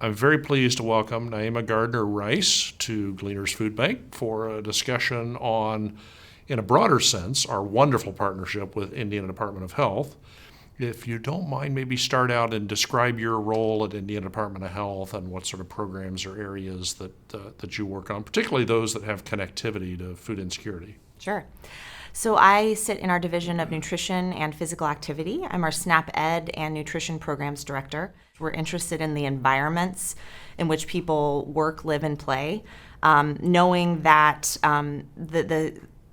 I'm very pleased to welcome Naima Gardner-Rice to Gleaners Food Bank for a discussion on, in a broader sense, our wonderful partnership with Indiana Department of Health. If you don't mind, maybe start out and describe your role at Indiana Department of Health and what sort of programs or areas that you work on, particularly those that have connectivity to food insecurity. Sure. So I sit in our Division of Nutrition and Physical Activity. I'm our SNAP Ed and Nutrition Programs Director. We're interested in the environments in which people work, live, and play, knowing that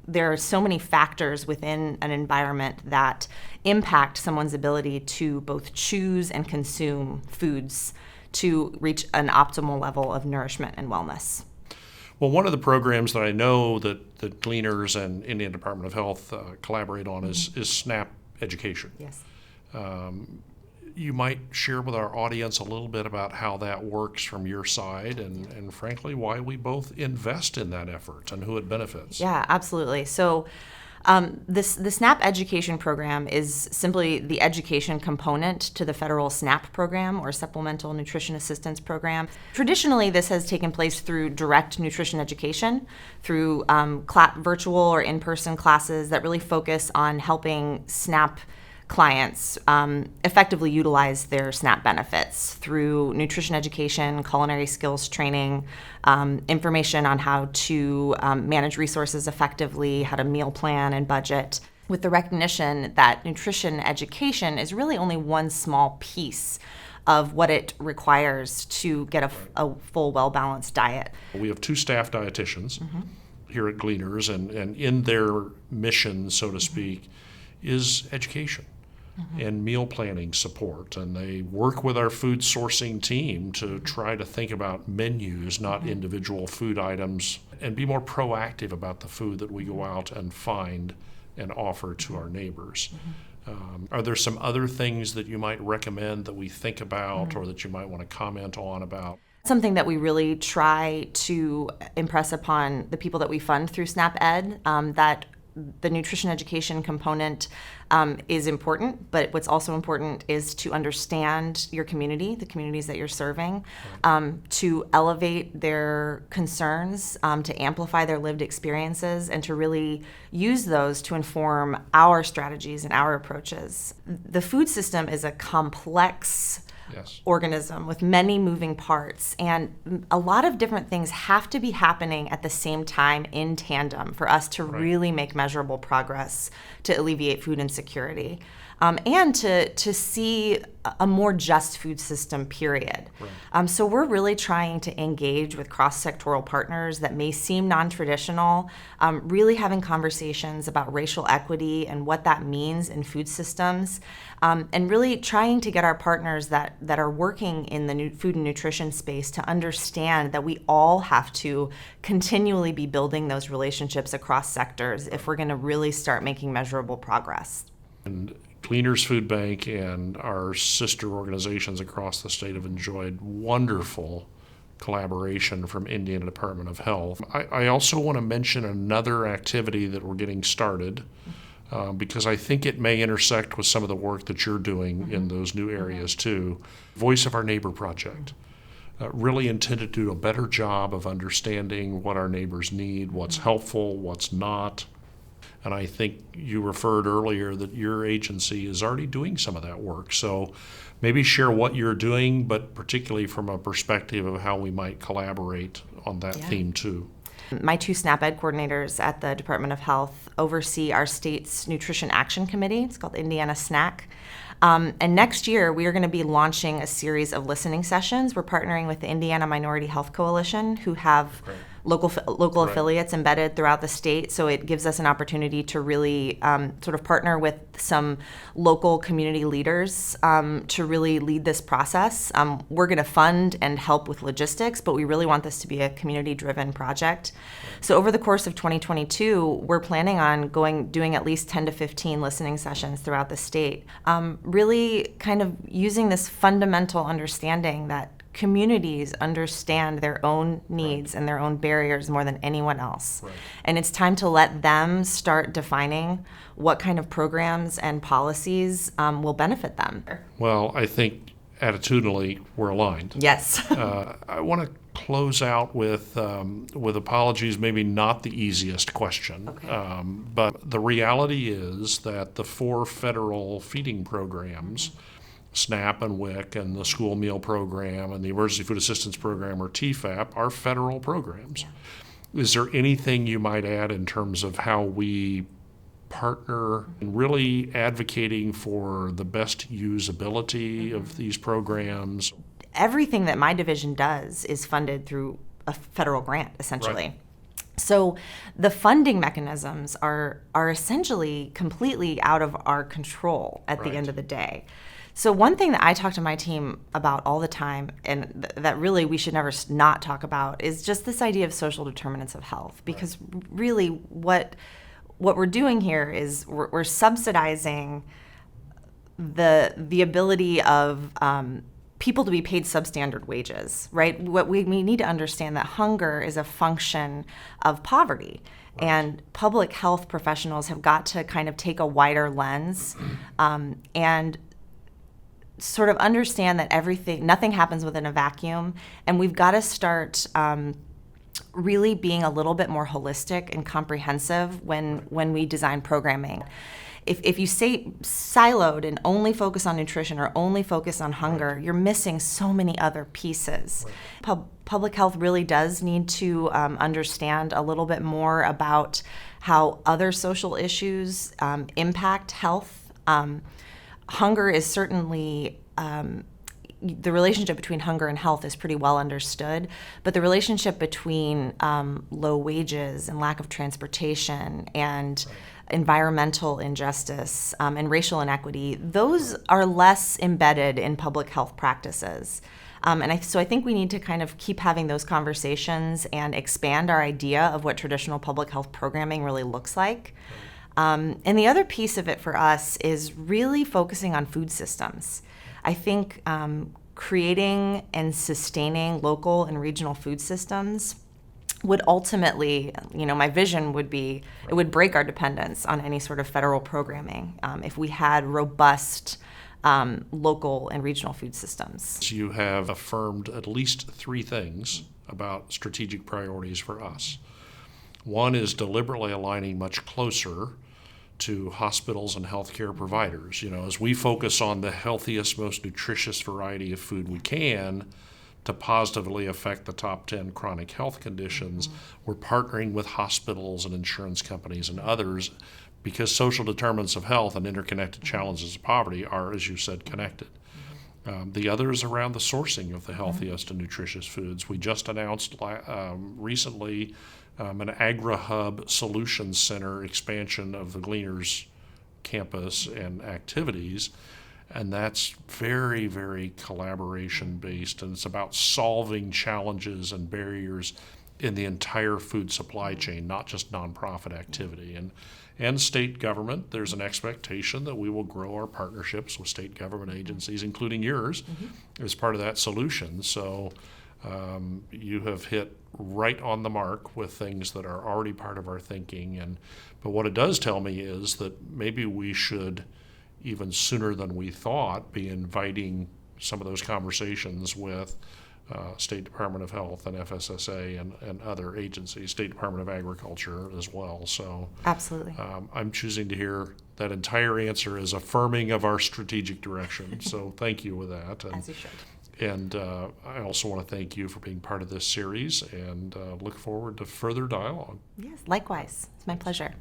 there are so many factors within an environment that impact someone's ability to both choose and consume foods to reach an optimal level of nourishment and wellness. Well, one of the programs that I know that Gleaners and Indiana Department of Health collaborate on is SNAP education. Yes. You might share with our audience a little bit about how that works from your side and frankly, why we both invest in that effort and who it benefits. Yeah, absolutely. So the SNAP education program is simply the education component to the federal SNAP program, or Supplemental Nutrition Assistance Program. Traditionally, this has taken place through direct nutrition education, through virtual or in-person classes that really focus on helping SNAP clients effectively utilize their SNAP benefits through nutrition education, culinary skills training, information on how to manage resources effectively, how to meal plan and budget, with the recognition that nutrition education is really only one small piece of what it requires to get a full, well-balanced diet. We have two staff dietitians here at Gleaners, and in their mission, so to speak, is education and meal planning support. And they work with our food sourcing team to try to think about menus, not individual food items, and be more proactive about the food that we go out and find and offer to our neighbors. Are there some other things that you might recommend that we think about or that you might want to comment on about? Something that we really try to impress upon the people that we fund through SNAP Ed, that the nutrition education component is important, but what's also important is to understand your community, the communities that you're serving, to elevate their concerns, to amplify their lived experiences, and to really use those to inform our strategies and our approaches. The food system is a complex organism with many moving parts, and a lot of different things have to be happening at the same time in tandem for us to really make measurable progress to alleviate food insecurity, and to see a more just food system, period. So we're really trying to engage with cross-sectoral partners that may seem non-traditional, really having conversations about racial equity and what that means in food systems, and really trying to get our partners that are working in the food and nutrition space to understand that we all have to continually be building those relationships across sectors if we're going to really start making measurable progress. And Gleaners Food Bank and our sister organizations across the state have enjoyed wonderful collaboration from Indiana Department of Health. I also want to mention another activity that we're getting started because I think it may intersect with some of the work that you're doing in those new areas too. Voice of Our Neighbor Project. Really intended to do a better job of understanding what our neighbors need, what's helpful, what's not. And I think you referred earlier that your agency is already doing some of that work. So maybe share what you're doing, but particularly from a perspective of how we might collaborate on that theme too. My two SNAP Ed coordinators at the Department of Health oversee our state's Nutrition Action Committee. It's called Indiana SNAC. And next year, we are going to be launching a series of listening sessions. We're partnering with the Indiana Minority Health Coalition, who have local affiliates embedded throughout the state. So it gives us an opportunity to really sort of partner with some local community leaders to really lead this process. We're going to fund and help with logistics, but we really want this to be a community-driven project. So over the course of 2022, we're planning on doing at least 10 to 15 listening sessions throughout the state, really kind of using this fundamental understanding that communities understand their own needs and their own barriers more than anyone else. And it's time to let them start defining what kind of programs and policies will benefit them. Well, I think attitudinally we're aligned. Yes. I want to close out with apologies, maybe not the easiest question. Okay. But the reality is that the 4 federal feeding programs, SNAP and WIC and the school meal program and the Emergency Food Assistance Program, or TFAP, are federal programs. Yeah. Is there anything you might add in terms of how we partner in really advocating for the best usability of these programs? Everything that my division does is funded through a federal grant, essentially. Right. So the funding mechanisms are essentially completely out of our control at the end of the day. So one thing that I talk to my team about all the time, and that really we should never not talk about, is just this idea of social determinants of health. Because really what we're doing here is we're subsidizing the ability of people to be paid substandard wages, right? What we need to understand that hunger is a function of poverty. Right. And public health professionals have got to kind of take a wider lens and sort of understand that nothing happens within a vacuum, and we've got to start really being a little bit more holistic and comprehensive when we design programming. If you stay siloed and only focus on nutrition or only focus on hunger, you're missing so many other pieces. Right. Public health really does need to understand a little bit more about how other social issues impact health. Hunger is certainly, the relationship between hunger and health is pretty well understood, but the relationship between low wages and lack of transportation and environmental injustice and racial inequity, those are less embedded in public health practices. So I think we need to kind of keep having those conversations and expand our idea of what traditional public health programming really looks like. And the other piece of it for us is really focusing on food systems. I think creating and sustaining local and regional food systems would ultimately, my vision would be, it would break our dependence on any sort of federal programming if we had robust local and regional food systems. You have affirmed at least 3 things about strategic priorities for us. One is deliberately aligning much closer to hospitals and healthcare providers. As we focus on the healthiest, most nutritious variety of food we can to positively affect the top 10 chronic health conditions, we're partnering with hospitals and insurance companies and others, because social determinants of health and interconnected challenges of poverty are, as you said, connected. The other is around the sourcing of the healthiest and nutritious foods. We just announced recently an Agri-Hub Solutions Center expansion of the Gleaners campus and activities, and that's very, very collaboration-based, and it's about solving challenges and barriers in the entire food supply chain, not just nonprofit activity. And state government, there's an expectation that we will grow our partnerships with state government agencies, including yours, as part of that solution. So you have hit right on the mark with things that are already part of our thinking. But what it does tell me is that maybe we should, even sooner than we thought, be inviting some of those conversations with State Department of Health and FSSA and other agencies, State Department of Agriculture as well. So absolutely, I'm choosing to hear that entire answer as affirming of our strategic direction. So thank you with that. As you should. And I also want to thank you for being part of this series, and look forward to further dialogue. Yes, likewise. It's my pleasure.